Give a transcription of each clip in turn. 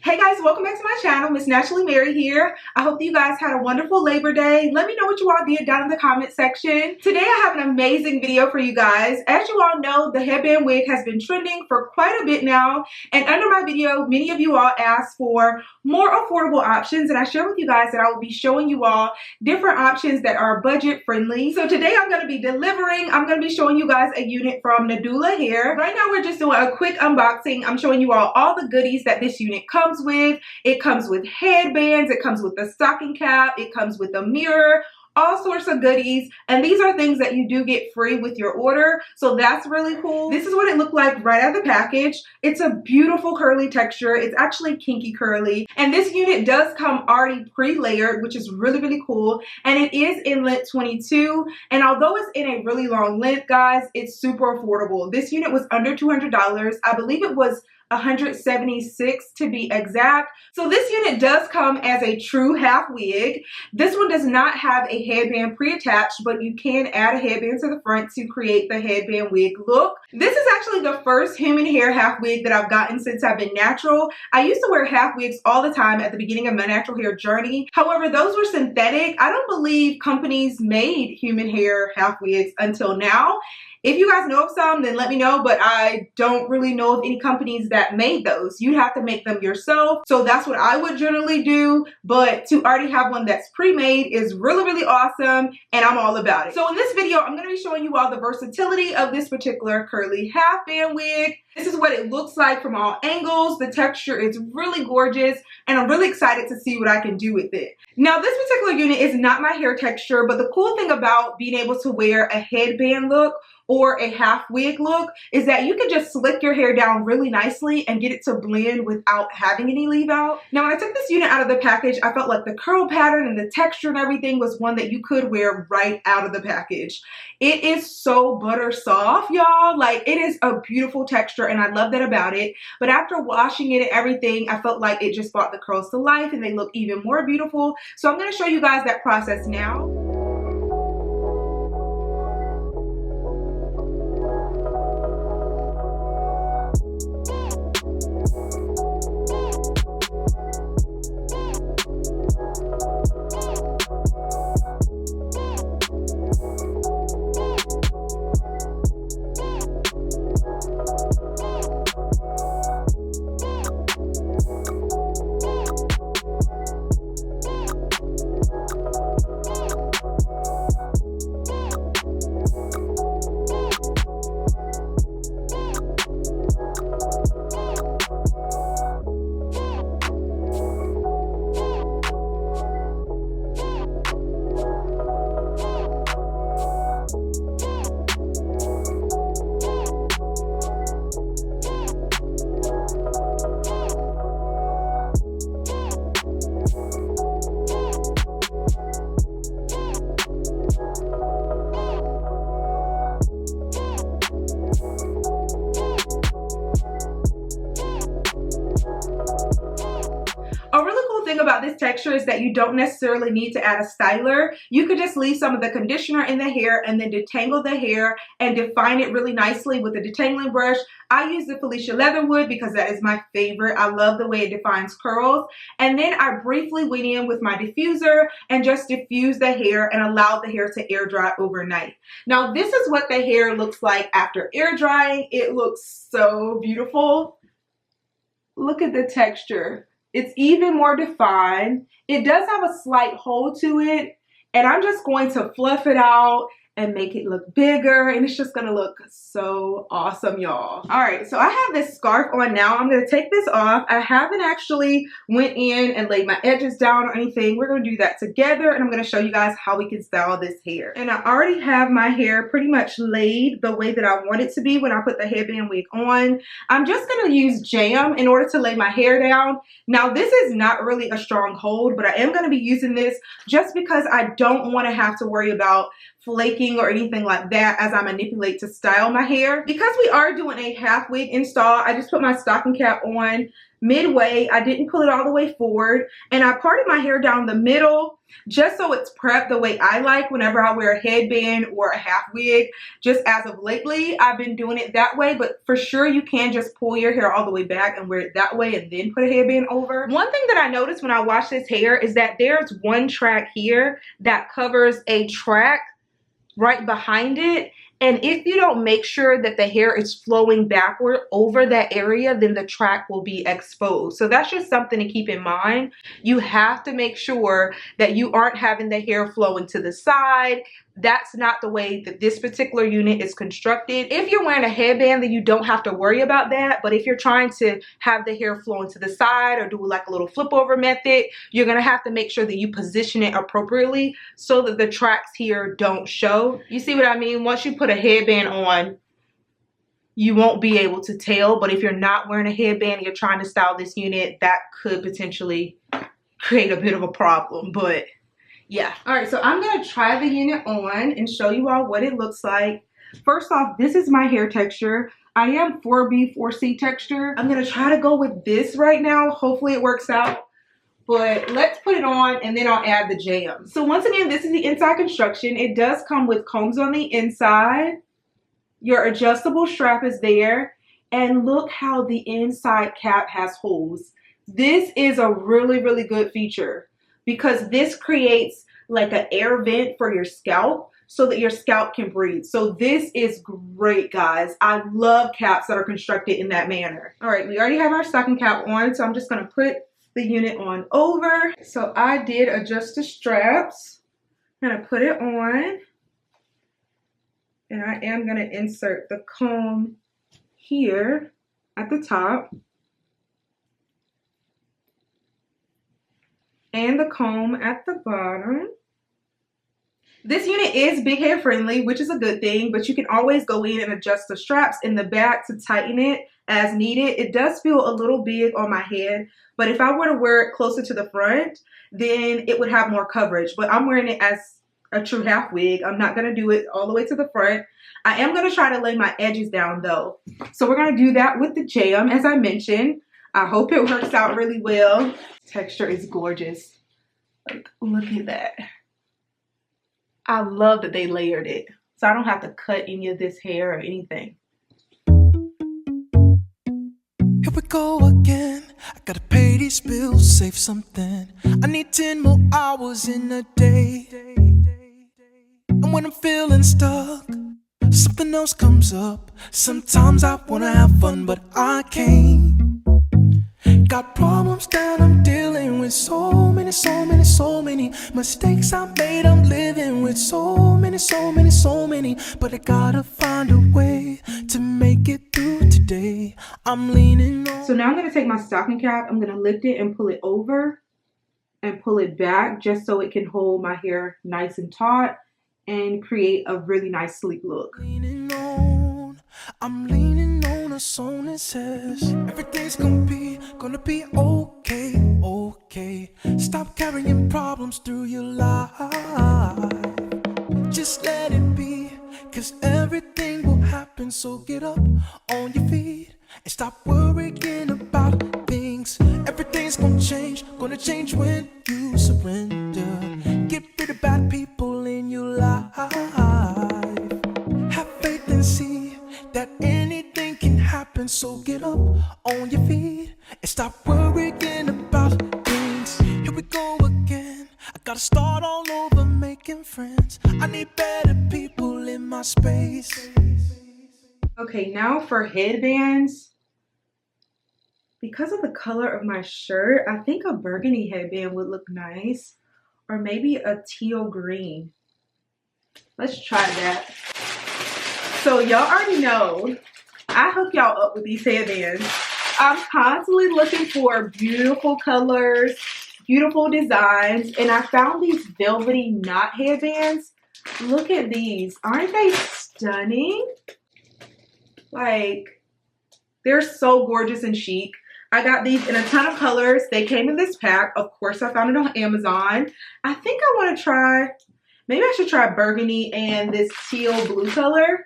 Hey guys, welcome back to my channel. Msnaturally Mary here. I hope that you guys had a wonderful Labor Day. Let me know what you all did down in the comment section. Today I have an amazing video for you guys. As you all know, the headband wig has been trending for quite a bit now, and under my video many of you all asked for more affordable options, and I shared with you guys that I will be showing you all different options that are budget friendly. So today I'm going to be I'm going to be showing you guys a unit from Nadula Hair. Right now we're just doing a quick unboxing. I'm showing you all the goodies that this unit comes with. It comes with headbands, it comes with a stocking cap, it comes with a mirror, all sorts of goodies, and these are things that you do get free with your order, so that's really cool. This is what it looked like right out of the package. It's a beautiful curly texture. It's actually kinky curly, and this unit does come already pre-layered, which is really cool, and it is in length 22, and although it's in a really long length, guys, it's super affordable. This unit was under $200. I believe it was $176 to be exact. So this unit does come as a true half wig. This one does not have a headband pre-attached, but you can add a headband to the front to create the headband wig look. This is actually the first human hair half wig that I've gotten since I've been natural. I used to wear half wigs all the time at the beginning of my natural hair journey. However, those were synthetic. I don't believe companies made human hair half wigs until now. If you guys know of some, then let me know, but I don't really know of any companies that made those. You'd have to make them yourself. So that's what I would generally do, but to already have one that's pre-made is really awesome, and I'm all about it. So in this video, I'm going to be showing you all the versatility of this particular curly half band wig. This is what it looks like from all angles. The texture is really gorgeous, and I'm really excited to see what I can do with it. Now, this particular unit is not my hair texture, but the cool thing about being able to wear a headband look or a half wig look is that you can just slick your hair down really nicely and get it to blend without having any leave out. Now, when I took this unit out of the package, I felt like the curl pattern and the texture and everything was one that you could wear right out of the package. It is so butter soft, y'all. Like, it is a beautiful texture, and I love that about it. But after washing it and everything, I felt like it just brought the curls to life and they look even more beautiful. So I'm going to show you guys that process now. About this texture is that you don't necessarily need to add a styler. You could just leave some of the conditioner in the hair and then detangle the hair and define it really nicely with a detangling brush. I use the Felicia Leatherwood because that is my favorite. I love the way it defines curls. And then I briefly went in with my diffuser and just diffused the hair and allowed the hair to air dry overnight. Now, this is what the hair looks like after air drying. It looks so beautiful. Look at the texture. It's even more defined. It does have a slight hold to it, and I'm just going to fluff it out and make it look bigger, and it's just gonna look so awesome, y'all. All right, so I have this scarf on now. I'm gonna take this off. I haven't actually went in and laid my edges down or anything. We're gonna do that together, and I'm gonna show you guys how we can style this hair. And I already have my hair pretty much laid the way that I want it to be when I put the headband wig on. I'm just gonna use jam in order to lay my hair down. Now, this is not really a strong hold, but I am gonna be using this just because I don't wanna have to worry about flaking or anything like that as I manipulate to style my hair. Because we are doing a half wig install, I just put my stocking cap on midway. I didn't pull it all the way forward, and I parted my hair down the middle just so it's prepped the way I like whenever I wear a headband or a half wig. Just as of lately, I've been doing it that way, but for sure you can just pull your hair all the way back and wear it that way and then put a headband over. One thing that I noticed when I wash this hair is that there's one track here that covers a track right behind it. And if you don't make sure that the hair is flowing backward over that area, then the track will be exposed. So that's just something to keep in mind. You have to make sure that you aren't having the hair flowing to the side. That's not the way that this particular unit is constructed. If you're wearing a headband, then you don't have to worry about that. But if you're trying to have the hair flowing to the side or do like a little flip over method, you're gonna have to make sure that you position it appropriately so that the tracks here don't show. You see what I mean? Once you put a headband on, you won't be able to tell. But if you're not wearing a headband and you're trying to style this unit, that could potentially create a bit of a problem. But yeah. All right, so I'm gonna try the unit on and show you all what it looks like. First off, this is my hair texture. I am 4B, 4C texture. I'm gonna try to go with this right now. Hopefully it works out. But let's put it on and then I'll add the jam. So once again, this is the inside construction. It does come with combs on the inside. Your adjustable strap is there. And look how the inside cap has holes. This is a really, really good feature because this creates like an air vent for your scalp so that your scalp can breathe. So this is great, guys. I love caps that are constructed in that manner. All right, we already have our stocking cap on, so I'm just gonna put the unit on over. So I did adjust the straps. I'm gonna put it on. And I am gonna insert the comb here at the top. And the comb at the bottom. This unit is big hair friendly, which is a good thing, but you can always go in and adjust the straps in the back to tighten it as needed. It does feel a little big on my head, but if I were to wear it closer to the front, then it would have more coverage. But I'm wearing it as a true half wig. I'm not gonna do it all the way to the front. I am gonna try to lay my edges down though. So we're gonna do that with the jam, as I mentioned. I hope it works out really well. Texture is gorgeous. Like, look at that. I love that they layered it, so I don't have to cut any of this hair or anything. Here we go again. I gotta pay these bills, save something. I need 10 more hours in a day. And when I'm feeling stuck, something else comes up. Sometimes I wanna have fun, but I can't. Got problems that I'm dealing with. So many mistakes I made. I'm living with so many. But I gotta find a way to make it through today. I'm leaning on. So now I'm gonna take my stocking cap. I'm gonna lift it and pull it over and pull it back just so it can hold my hair nice and taut and create a really nice sleek look. I'm leaning on a song that says everything's gonna be okay. Stop carrying problems through your life. Just let it be, 'cause everything will happen. So get up on your feet and stop worrying about things. Everything's gonna change when you surrender. Get rid of bad people in your life. Have faith and see that anything can happen. So get up on your feet and stop worrying about things. Here we go again. I gotta start all over making friends. I need better people in my space. Okay, now for headbands. Because of the color of my shirt, I think a burgundy headband would look nice. Or maybe a teal green. Let's try that. So y'all already know, I hook y'all up with these headbands. I'm constantly looking for beautiful colors, beautiful designs, and I found these velvety knot headbands. Look at these. Aren't they stunning? Like, they're so gorgeous and chic. I got these in a ton of colors. They came in this pack. Of course, I found it on Amazon. I think I want to try, maybe I should try burgundy and this teal blue color.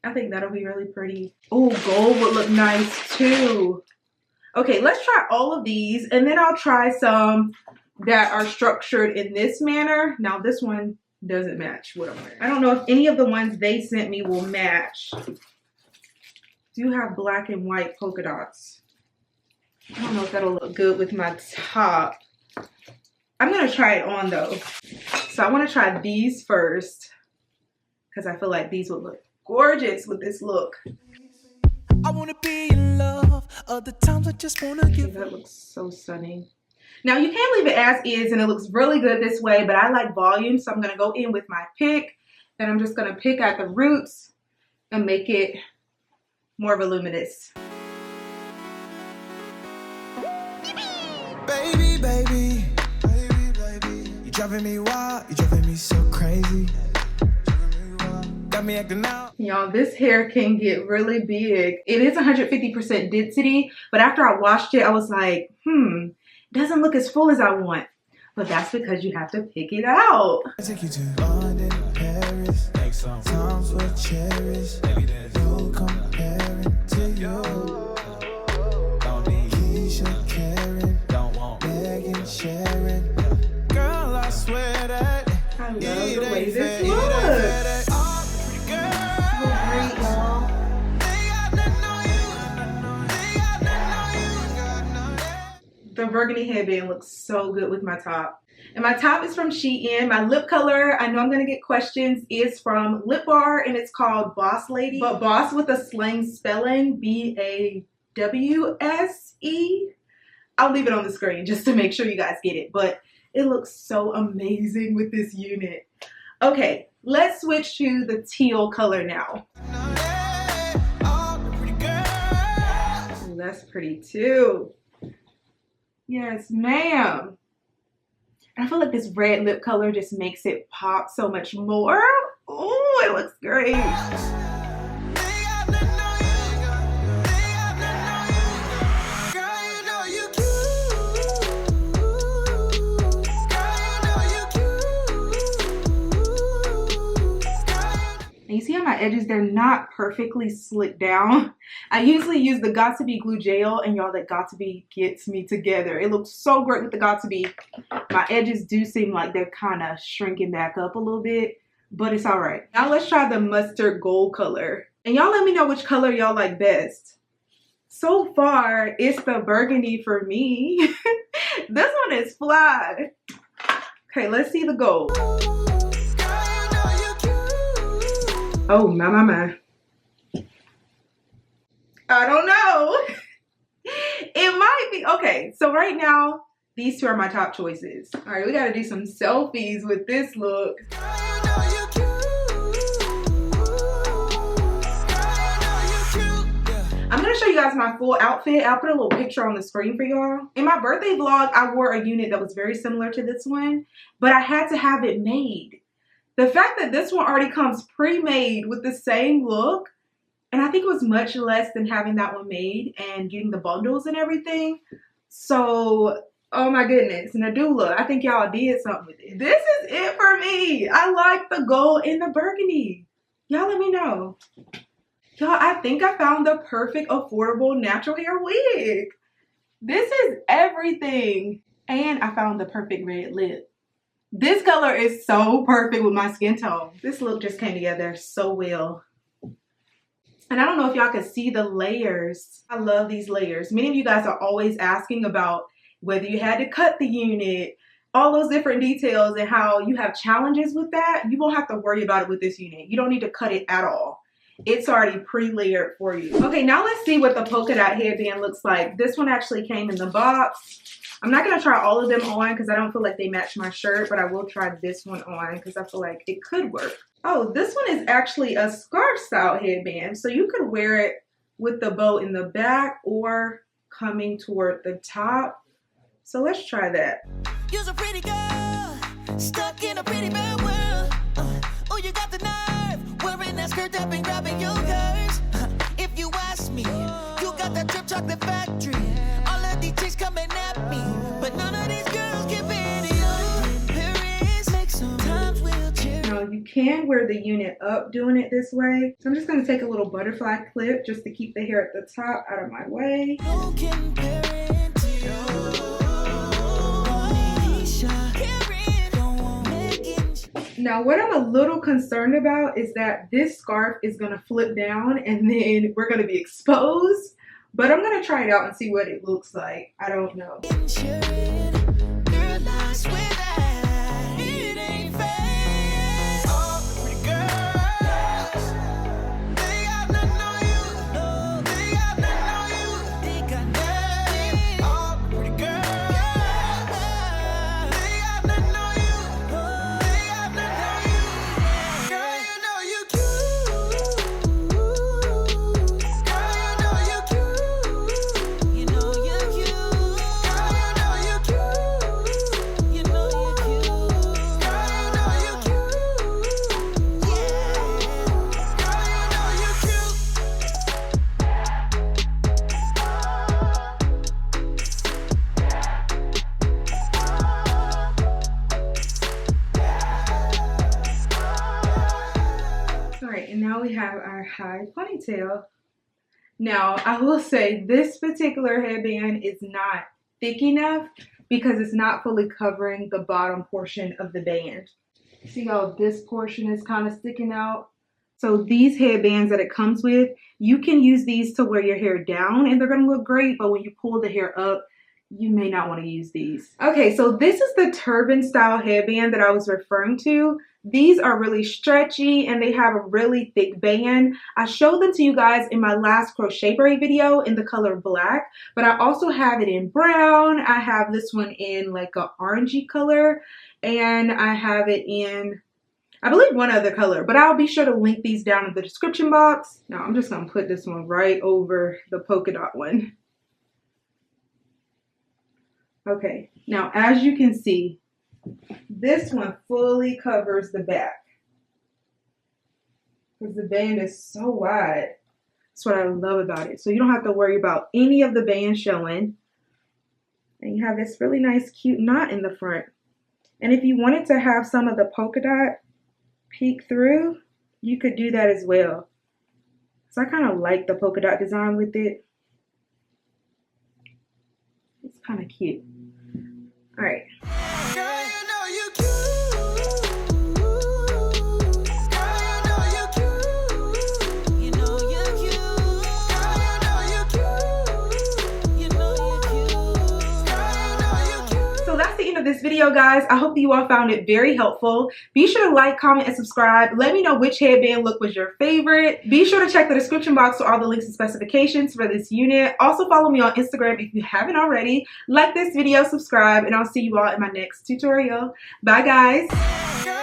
I think that'll be really pretty. Oh, gold would look nice too. Okay, let's try all of these, and then I'll try some that are structured in this manner. Now this one doesn't match what I'm wearing. I don't know if any of the ones they sent me will match. Do have black and white polka dots. I don't know if that'll look good with my top. I'm gonna try it on though. So I wanna try these first because I feel like these would look gorgeous with this look. I wanna be in love. Other times I just wanna give. That looks so stunning. Now you can leave it as is and it looks really good this way, but I like volume, so I'm gonna go in with my pick and I'm just gonna pick at the roots and make it more voluminous. Baby, baby, baby, baby, you driving me wild, you driving me so crazy. Got me acting out. Y'all, this hair can get really big. It is 150% density, but after I washed it, I was like, it doesn't look as full as I want. But that's because you have to pick it out. I take you to London, Paris, times were cherished. No comparing to you. Don't need Keisha, Karen, don't want Megan, Sharon. Girl, I swear that I love the way this looks. Great, y'all. The burgundy headband looks so good with my top. And my top is from Shein. My lip color, I know I'm gonna get questions, is from Lip Bar and it's called Boss Lady. But Boss with a slang spelling, B-A-W-S-E. I'll leave it on the screen just to make sure you guys get it. But it looks so amazing with this unit. Okay, let's switch to the teal color now. Ooh, that's pretty too. Yes, ma'am. I feel like this red lip color just makes it pop so much more. Oh, it looks great. And you see how my edges, they're not perfectly slicked down. I usually use the Got2b glue gel, and y'all, that Got2b gets me together. It looks so great with the Got2b. My edges do seem like they're kind of shrinking back up a little bit, but it's all right. Now let's try the mustard gold color. And y'all let me know which color y'all like best. So far, it's the burgundy for me. This one is fly. Okay, let's see the gold. Oh, my. I don't know. It might be. Okay, so right now, these two are my top choices. All right, we got to do some selfies with this look. I'm going to show you guys my full outfit. I'll put a little picture on the screen for y'all. In my birthday vlog, I wore a unit that was very similar to this one, but I had to have it made. The fact that this one already comes pre-made with the same look, and I think it was much less than having that one made and getting the bundles and everything. So, oh my goodness, Nadula, I think y'all did something with it. This is it for me. I like the gold and the burgundy. Y'all let me know. Y'all, I think I found the perfect affordable natural hair wig. This is everything. And I found the perfect red lip. This color is so perfect with my skin tone. This look just came together so well. And I don't know if y'all can see the layers. I love these layers. Many of you guys are always asking about whether you had to cut the unit, all those different details and how you have challenges with that. You won't have to worry about it with this unit. You don't need to cut it at all. It's already pre-layered for you. Okay, now let's see what the polka dot headband looks like. This one actually came in the box. I'm not going to try all of them on because I don't feel like they match my shirt, but I will try this one on because I feel like it could work. Oh, this one is actually a scarf style headband. So you could wear it with the bow in the back or coming toward the top. So let's try that. You're a pretty girl, stuck in a pretty bad world. Oh, you got the nerve, wearing that skirt up and grabbing your curves. If you ask me, you got that drip chocolate factory. All of these chicks coming at me, but none of these girls give in to you. Paris, make some times we'll cheer. No, you can wear the unit up doing it this way. So I'm just going to take a little butterfly clip just to keep the hair at the top out of my way. Now what I'm a little concerned about is that this scarf is going to flip down and then we're going to be exposed. But I'm going to try it out and see what it looks like. I don't know. And now we have our high ponytail. Now, I will say this particular headband is not thick enough because it's not fully covering the bottom portion of the band. See how this portion is kind of sticking out? So these headbands that it comes with, you can use these to wear your hair down and they're going to look great, but when you pull the hair up, you may not want to use these. Okay, so this is the turban style headband that I was referring to. These are really stretchy and they have a really thick band. I showed them to you guys in my last crochet braid video in the color black, but I also have it in brown. I have this one in like a orangey color, and I have it in, I believe, one other color, but I'll be sure to link these down in the description box. Now I'm just gonna put this one right over the polka dot one. Okay, now as you can see, this one fully covers the back because the band is so wide. That's what I love about it. So you don't have to worry about any of the band showing. And you have this really nice cute knot in the front. And if you wanted to have some of the polka dot peek through, you could do that as well. So I kind of like the polka dot design with it. It's kind of cute. All right. This video, guys. I hope that you all found it very helpful. Be sure to like, comment, and subscribe. Let me know which headband look was your favorite. Be sure to check the description box for all the links and specifications for this unit. Also follow me on Instagram if you haven't already. Like this video, subscribe, and I'll see you all in my next tutorial. Bye, guys.